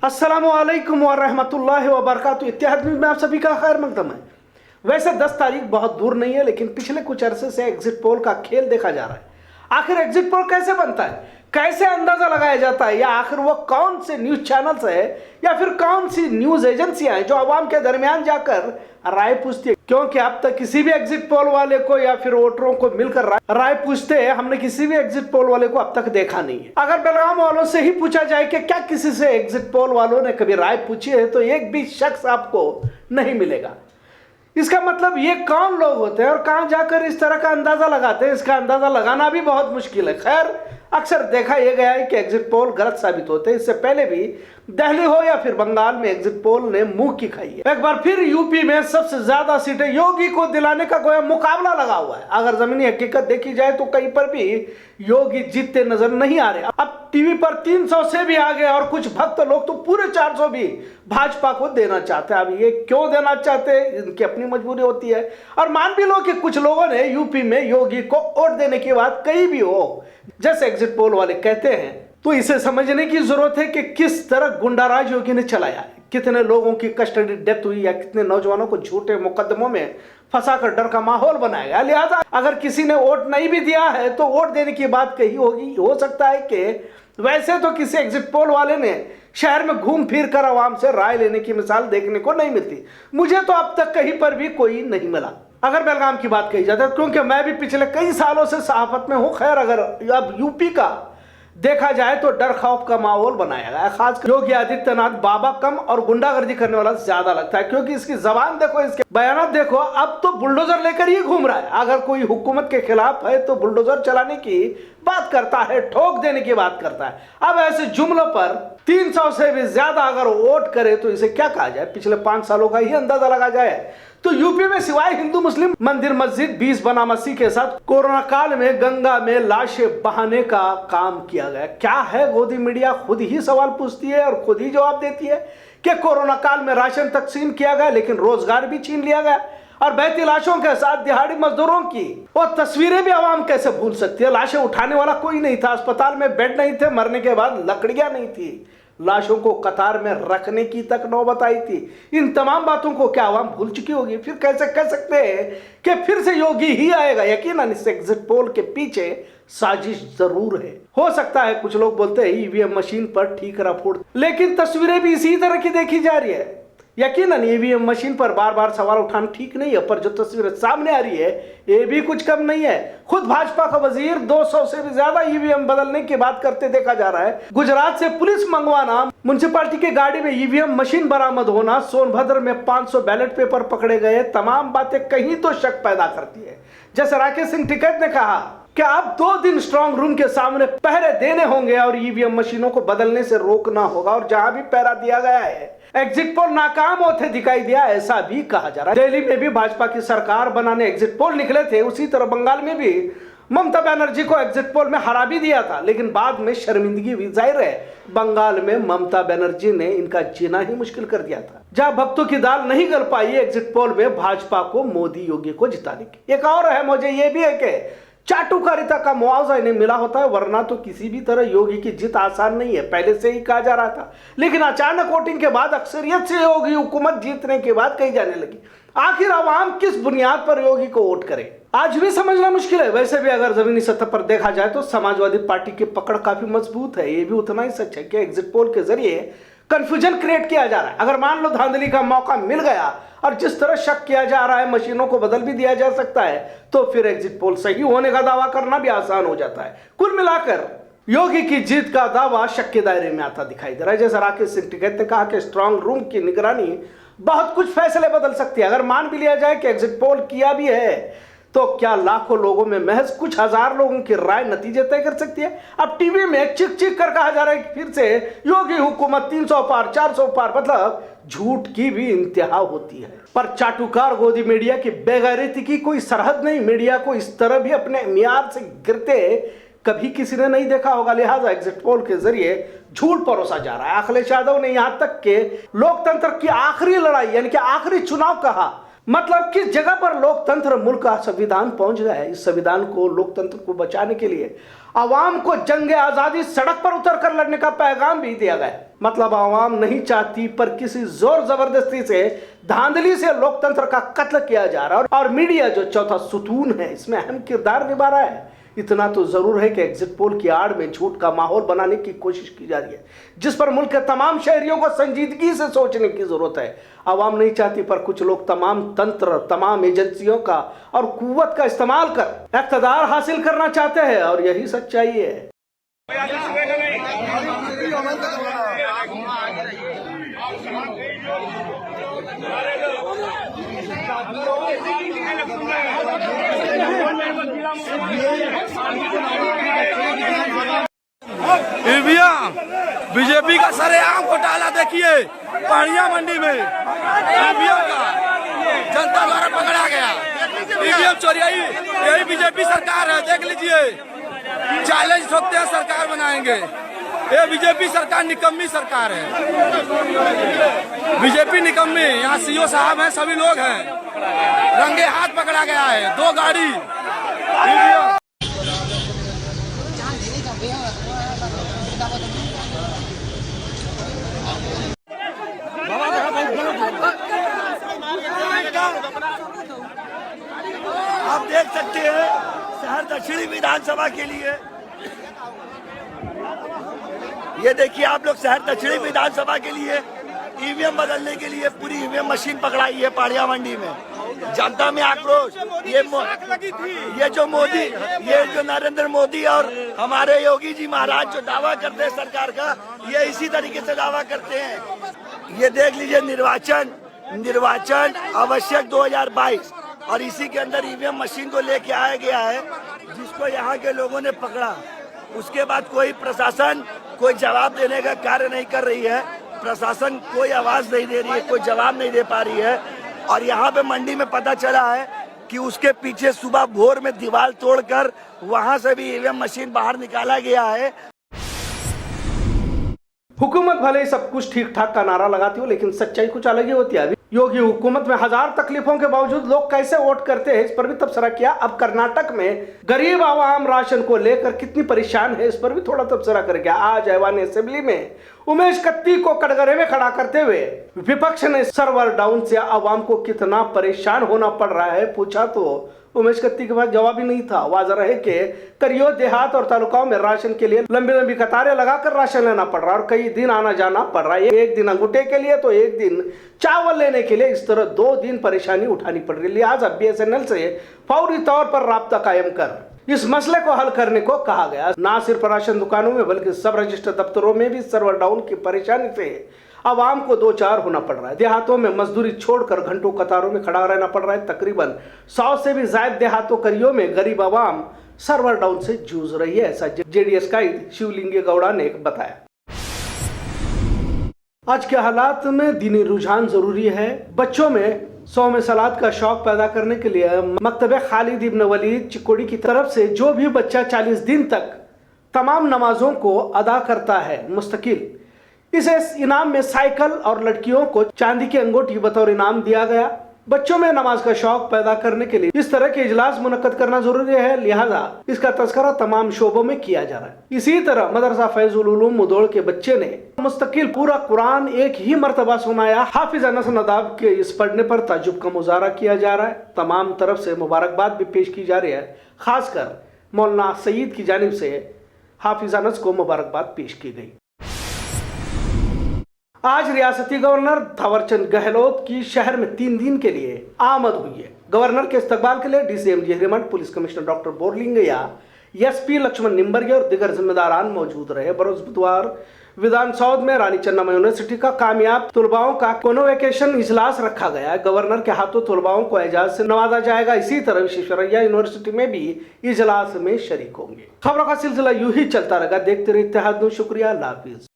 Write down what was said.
अस्सलामुअलैकुम वरहमतुल्लाहि वबरकातुहू। इत्तेहाद न्यूज़ में आप सभी का खैर मकदम है। वैसे 10 तारीख बहुत दूर नहीं है, लेकिन पिछले कुछ अरसे से एग्जिट पोल का खेल देखा जा रहा है। आखिर एग्जिट पोल कैसे बनता है, कैसे अंदाजा लगाया जाता है, या आखिर वो कौन से न्यूज चैनल्स है या फिर कौन सी न्यूज एजेंसियां हैं जो आवाम के दरमियान जाकर राय पूछती है। क्योंकि अब तक किसी भी एग्जिट पोल वाले को या फिर वोटरों को मिलकर राय पूछते हैं हमने किसी भी एग्जिट पोल वाले को अब तक देखा नहीं है। अगर बेलगाम वालों से ही पूछा जाए कि क्या किसी से एग्जिट पोल वालों ने कभी राय पूछी है, तो एक भी शख्स आपको नहीं मिलेगा। इसका मतलब ये कौन लोग होते हैं और कहां जाकर इस तरह का अंदाजा लगाते हैं, इसका अंदाजा लगाना भी बहुत मुश्किल है। खैर, अक्सर देखा यह गया है कि एग्जिट पोल गलत साबित होते हैं। इससे पहले भी दिल्ली हो या फिर बंगाल में एग्जिट पोल ने मुंह की खाई है। एक बार फिर यूपी में सबसे ज्यादा सीटें योगी को दिलाने का गोया मुकाबला लगा हुआ है। अगर जमीनी हकीकत देखी जाए तो कहीं पर भी योगी जीतते नजर नहीं आ रहे। अब टीवी पर 300 से भी आगे और कुछ भक्त लोग तो पूरे 400 भी भाजपा को देना चाहते हैं। अब ये क्यों देना चाहते हैं, इनकी अपनी मजबूरी होती है। और मान भी लो कि कुछ लोगों ने यूपी में योगी को वोट देने की बात कही भी हो, जैसे एग्जिट पोल वाले कहते हैं, तो इसे समझने की जरूरत है कि किस तरह गुंडाराज योगी ने चलाया है। कितने लोगों की कस्टडी डेथ हुई या कितने नौजवानों को झूठे मुकदमों में फंसाकर डर का माहौल बनाया गया। लिहाजा अगर किसी ने वोट नहीं भी दिया है तो वोट देने की बात कही होगी। हो सकता है कि वैसे तो किसी एग्जिट पोल वाले ने शहर में घूम फिर कर आवाम से राय लेने की मिसाल देखने को नहीं मिलती। मुझे तो अब तक कहीं पर भी कोई नहीं मिला। अगर बेलगाम की बात कही जाए, क्योंकि मैं भी पिछले कई सालों से सहाफत में हूं। खैर, अगर अब यूपी का देखा जाए तो डर खौफ का माहौल बनाया गया है। खासकर योगी आदित्यनाथ बाबा कम और गुंडागर्दी करने वाला ज्यादा लगता है, क्योंकि इसकी जबान देखो, इसके बयान देखो, अब तो बुलडोजर लेकर ही घूम रहा है। अगर कोई हुकूमत के खिलाफ है तो बुलडोजर चलाने की बात करता है, ठोक देने की बात करता है। अब ऐसे जुमलों पर 300 से भी ज्यादा अगर वोट करे तो इसे क्या कहा जाए, पिछले 5 सालों का ही अंदाजा लगा जाए तो यूपी में सिवाय हिंदू मुस्लिम मंदिर मस्जिद 20 बनामसी के साथ कोरोना काल में गंगा में लाशें बहाने का काम किया गया। क्या है, गोदी मीडिया खुद ही सवाल पूछती है और खुद ही जवाब देती है कि कोरोना काल में राशन तकसीम किया गया, लेकिन रोजगार भी छीन लिया गया। और बहती लाशों के साथ दिहाड़ी मजदूरों की वो तस्वीरें भी आवाम कैसे भूल सकती है। लाशें उठाने वाला कोई नहीं था, अस्पताल में बेड नहीं थे, मरने के बाद लकड़ियां नहीं थी, लाशों को कतार में रखने की तक नौबत आई थी। इन तमाम बातों को क्या आवाम भूल चुकी होगी? फिर कैसे कह सकते हैं कि फिर से योगी ही आएगा? यकीनन इस एग्जिट पोल के पीछे साजिश जरूर है। हो सकता है कुछ लोग बोलते हैं ईवीएम मशीन पर ठीकरा फोड़, लेकिन तस्वीरें भी इसी तरह की देखी जा रही है। यकीनन ईवीएम मशीन पर बार बार सवाल उठाना ठीक नहीं है, पर जो तस्वीरें सामने आ रही है ये भी कुछ कम नहीं है। खुद भाजपा का वजीर 200 से भी ज्यादा ईवीएम बदलने की बात करते देखा जा रहा है। गुजरात से पुलिस मंगवाना, म्युनिसिपैलिटी के गाड़ी में ईवीएम मशीन बरामद होना, सोनभद्र में 500 बैलेट पेपर पकड़े गए, तमाम बातें कहीं तो शक पैदा करती है। जैसे राकेश सिंह टिकैत ने कहा कि अब 2 दिन स्ट्रांग रूम के सामने पहरे देने होंगे और ईवीएम मशीनों को बदलने से रोकना होगा। और जहां भी पहरा दिया गया है एग्जिट पोल नाकाम होते दिखाई दिया, ऐसा भी कहा जा रहा है। दिल्ली में भी भाजपा की सरकार बनाने एग्जिट पोल निकले थे, उसी तरह बंगाल में भी ममता बनर्जी को एग्जिट पोल में हरा भी दिया था, लेकिन बाद में शर्मिंदगी भी जाहिर है। बंगाल में ममता बनर्जी ने इनका जीना ही मुश्किल कर दिया था। जहां भक्तों की दाल नहीं गल पाई एग्जिट पोल में भाजपा को मोदी योगी को जिताने की। एक और है, मुझे यह भी है कि चाटुकारिता का मुआवजा इन्हें मिला होता है, वरना तो किसी भी तरह योगी की जीत आसान नहीं है, पहले से ही कहा जा रहा था। लेकिन अचानक वोटिंग के बाद अक्सरियत से योगी हुकूमत जीतने के बाद कही जाने लगी। आखिर आवाम किस बुनियाद पर योगी को वोट करे, आज भी समझना मुश्किल है। वैसे भी अगर जमीनी सतह पर देखा जाए तो समाजवादी पार्टी की पकड़ काफी मजबूत है। ये भी उतना ही सच है कि एग्जिट पोल के जरिए कंफ्यूजन क्रिएट किया जा रहा है। अगर मान लो धांधली का मौका मिल गया और जिस तरह शक किया जा रहा है मशीनों को बदल भी दिया जा सकता है, तो फिर एग्जिट पोल सही होने का दावा करना भी आसान हो जाता है। कुल मिलाकर योगी की जीत का दावा शक के दायरे में आता दिखाई दे रहा है। जैसा राकेश सिंह टिकैत ने कहा कि स्ट्रांग रूम की निगरानी बहुत कुछ फैसले बदल सकती है। अगर मान भी लिया जाए कि एग्जिट पोल किया भी है, तो क्या लाखों लोगों में महज कुछ हजार लोगों की राय नतीजे तय कर सकती है? अब टीवी में चिक चिक कर कहा जा रहा है कि फिर से योगी हुकूमत 300 पार 400 पार, मतलब झूठ की भी इंतहा होती है। पर चाटुकार गोदी मीडिया की बेगैरती की कोई सरहद नहीं। मीडिया को इस तरह भी अपने मियार से गिरते कभी किसी ने नहीं देखा होगा। लिहाजा एग्जिट पोल के जरिए झूठ परोसा जा रहा है। अखिलेश यादव ने यहां तक के लोकतंत्र की आखिरी लड़ाई यानी कि आखिरी चुनाव कहा, मतलब किस जगह पर लोकतंत्र मुल्क का संविधान पहुंच गया है। इस संविधान को, लोकतंत्र को बचाने के लिए आवाम को जंग आजादी सड़क पर उतर कर लड़ने का पैगाम भी दिया गया है। मतलब आवाम नहीं चाहती पर किसी जोर जबरदस्ती से धांधली से लोकतंत्र का कत्ल किया जा रहा है और मीडिया जो चौथा सुतून है इसमें अहम किरदार निभा रहा है। इतना तो जरूर है कि एग्जिट पोल की आड़ में झूठ का माहौल बनाने की कोशिश की जा रही है, जिस पर मुल्क के तमाम शहरियों को संजीदगी से सोचने की जरूरत है। आवाम नहीं चाहती पर कुछ लोग तमाम तंत्र, तमाम एजेंसियों का और कुव्वत का इस्तेमाल कर इक़्तिदार हासिल करना चाहते हैं और यही सच्चाई है। ईवीएम बीजेपी का सरेआम घोटाला देखिए पहाड़िया मंडी में ईवीएम का जनता द्वारा पकड़ा गया। ईवीएम चोरी यही बीजेपी सरकार है, देख लीजिए। चैलेंज ठोकते हैं सरकार बनाएंगे। ये बीजेपी सरकार निकम्मी सरकार है, बीजेपी निकम्मी। यहाँ सीओ साहब हैं, सभी लोग हैं। रंगे हाथ पकड़ा गया है 2 गाड़ी ईवीएम। आप देख सकते हैं शहर दक्षिणी विधानसभा के लिए, ये देखिए आप लोग शहर दक्षिणी विधानसभा के लिए ईवीएम बदलने के लिए पूरी ईवीएम मशीन पकड़ाई है पहाड़िया मंडी में। जनता में आक्रोश। ये जो नरेंद्र मोदी और हमारे योगी जी महाराज जो दावा करते हैं सरकार का, ये इसी तरीके से दावा करते हैं। ये देख लीजिए निर्वाचन आवश्यक 2022 और इसी के अंदर ईवीएम मशीन को लेके आया गया है, जिसको यहाँ के लोगों ने पकड़ा। उसके बाद कोई प्रशासन कोई जवाब देने का कार्य नहीं कर रही है। प्रशासन कोई आवाज नहीं दे रही है, कोई जवाब नहीं दे पा रही है। और यहाँ पे मंडी में पता चला है कि उसके पीछे सुबह भोर में दीवार तोड़कर वहां से भी ईवीएम मशीन बाहर निकाला गया है। हुकूमत भले ही सब कुछ ठीक ठाक का नारा लगाती हो, लेकिन सच्चाई कुछ अलग ही होती है। योगी हुकूमत में हजार तकलीफों के बावजूद लोग कैसे वोट करते हैं, इस पर भी तबसरा किया। अब कर्नाटक में गरीब आवाम राशन को लेकर कितनी परेशान है, इस पर भी थोड़ा तबसरा करेंगे। आज ऐवान असेंबली में उमेश कत्ती को कटघरे में खड़ा करते हुए विपक्ष ने सर्वर डाउन से आवाम को कितना परेशान होना पड़ रहा है पूछा तो उमेश कत्ती के पास जवाब ही नहीं था। वाज़ह रहे कि करियो देहात और तालुकाओं में राशन के लिए लंबी लंबी कतारें लगाकर राशन लेना पड़ रहा है और कई दिन आना जाना पड़ रहा है। एक दिन अंगूठे के लिए तो एक दिन चावल लेने के लिए, इस तरह 2 दिन परेशानी उठानी पड़ रही है। लिहाजा BSNL से फौरी तौर पर राब्ता कायम कर इस मसले को हल करने को कहा गया। ना सिर्फ राशन दुकानों में बल्कि सब रजिस्टर दफ्तरों में भी सर्वर डाउन की परेशानी से आवाम को 2-4 होना पड़ रहा है। देहातों में मजदूरी छोड़कर घंटों कतारों में खड़ा रहना पड़ रहा है। तकरीबन 100 से भी ज्यादा देहातों करियों में गरीब आवाम सर्वर डाउन से जूझ रही है, ऐसा JDS कायद शिवलिंगे गौड़ा ने बताया। आज के हालात में दीनी रुझान जरूरी है। बच्चों में सौम सलात का शौक पैदा करने के लिए मकतबे खालिद इब्न वलीद चिकोड़ी की तरफ से जो भी बच्चा 40 दिन तक तमाम नमाजों को अदा करता है मुस्तकिल, इसे इनाम में साइकिल और लड़कियों को चांदी की अंगूठी बतौर इनाम दिया गया। बच्चों में नमाज का शौक पैदा करने के लिए इस तरह के इजलास मुनक्कद करना जरूरी है, लिहाजा इसका तस्करा तमाम शोबों में किया जा रहा है। इसी तरह मदरसा फैजुल उलूम मुदोड़ के बच्चे ने मुस्तकिल पूरा कुरान एक ही मर्तबा सुनाया। हाफिज अनस नदाब के इस पढ़ने पर ताजुब का मुजाहरा किया जा रहा है। तमाम तरफ से मुबारकबाद भी पेश की जा रही है। खासकर मौलाना सईद की जानिब से हाफिज अनस को मुबारकबाद पेश की गई। आज रियासती गवर्नर थावरचंद गहलोत की शहर में 3 दिन के लिए आमद हुई है। गवर्नर के इस्तकबाल के लिए DCM Hiremath, police commissioner doctor Borlingaiah, SP Lakshman Nimbaria और दिगर जिम्मेदारान मौजूद रहे। बरोज बुधवार विधान सौध में रानी चन्नामा यूनिवर्सिटी का कामयाब तलबाओं का कॉन्वोकेशन इजलास रखा गया है। गवर्नर के हाथों तलबाओं को एजाज से नवाजा जाएगा। इसी तरह विश्वेश्वरैया यूनिवर्सिटी में भी इजलास में शरीक होंगे। खबरों का सिलसिला यूं ही चलता रहेगा। देखते रहिए इत्तेहाद न्यूज़। शुक्रिया, अल्लाह हाफिज।